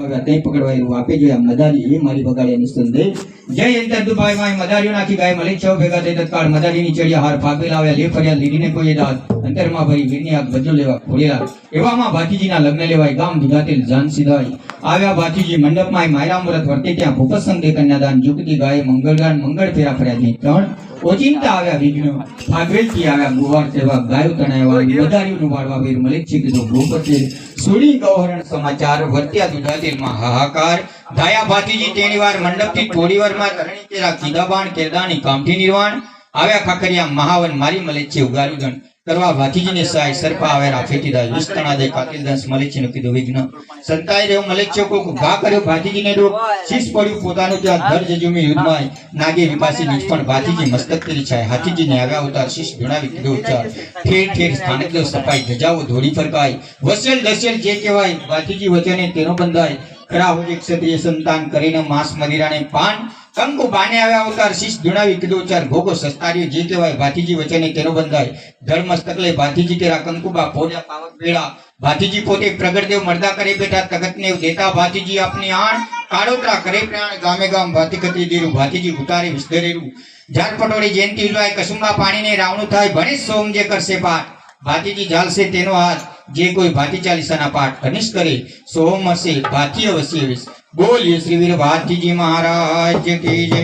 તે પકડવાયું આપે જો આમ મદારી એ મારી બગાડે નિસ્તંદે જય અંતર દુભાઈ માં મદારીઓ નાખી ગાય મલિક છો ભેગા થઈ તત્કાળ મદારીની ચડિયા હાર ફાફે લાવ્યા લે ફરિયાદ લીધીને કોઈ દાદ અંતરમાં ભરી વીરની આગ બદલો લેવા ખોળેલા એવામાં ભાતીજીના લગ્ન લેવાય ગામ દુધાતેલ જાન સીધાય આવ્યા ભાતીજી મંડપમાં માયરા મુરત વર્તે ત્યાં ભૂપસંગ દે કન્યાદાન જુગતી ગાય મંગળગાન મંગળ ફેરા ફર્યા ત્રણ ઓચિંતા આવ્યા વિઘ્ન ભાગવેલથી આવ્યા ગુવાર સેવા ગાયો તણાવ્યા મદારીઓનું વાળવા વીર મલિક છે કીધું ભૂપતે સુડી ગૌહરણ સમાચાર વર્ત્યા દુધાતેલમાં હાહાકાર ધાયા ભાતીજી તેણી વાર મંડપથી થોડી વારમાં ધરણી કેરા કીદાબાણ કેરદાની કામઠી નિર્વાણ આવ્યા ખાખરિયા મહાવન મારી મલિક છે ઉગારુદન કરવા ભાતીજીને સહાય સરપા આવેરા ફેટીદા વિસ્તણા દે કાતિલ દંસ મલિક છે કીધું વિઘ્ન સંતાઈ રહ્યો મલિક છે કો ઘા કર્યો ભાતીજીને રોગ શીશ પડ્યું પોતાનું ત્યાં ધર જજુમી યુદ્ધમાં નાગે વિપાસી નીચ પણ ભાતીજી મસ્તક કરી છાય હાથીજીને આવ્યા ઉતાર શીશ ભણાવી કીધું ઉચ્ચાર ઠેર ઠેર સ્થાનક દેવ સપાઈ ધજાઓ ધોળી ફરકાય વસેલ દસેલ જે કહેવાય ભાતીજી વચને તેનો બંધાય ખરા હોય ક્ષત્રિય સંતાન કરીને માંસ મદિરાને પાન કંકુ બાને આવ્યા અવતાર શીશ ધુણાવી કીધું ચાર ભોગો સસ્તાર્યો જે કહેવાય ભાતીજી વચને તેનો બંધાય ધર્મસ્તક લઈ ભાતીજી તેરા કંકુબા પોજા પાવક બેડા ભાતીજી પોતે પ્રગટદેવ મર્દા કરે બેઠા તગતને દેતા ભાતીજી આપની આણ કાળોતરા કરે પ્રાણ ગામે ગામ ભાતી કતી દેરું ભાતીજી ઉતારે વિસ્તરેરું જાત પટોળી જયંતિ ઉજવાય કસુંબા પાણીને રાવણું થાય ભણેશ સોમ જે કરશે પાઠ ભાતીજી ઝાલશે તેનો હાથ જે કોઈ ભાતી ચાલીસાના પાઠ અનિશ કરે સોમ હશે ભાતી અવશ્ય વિશ બોલીએ શ્રી વીર ભાતીજી મહારાજ કી જય।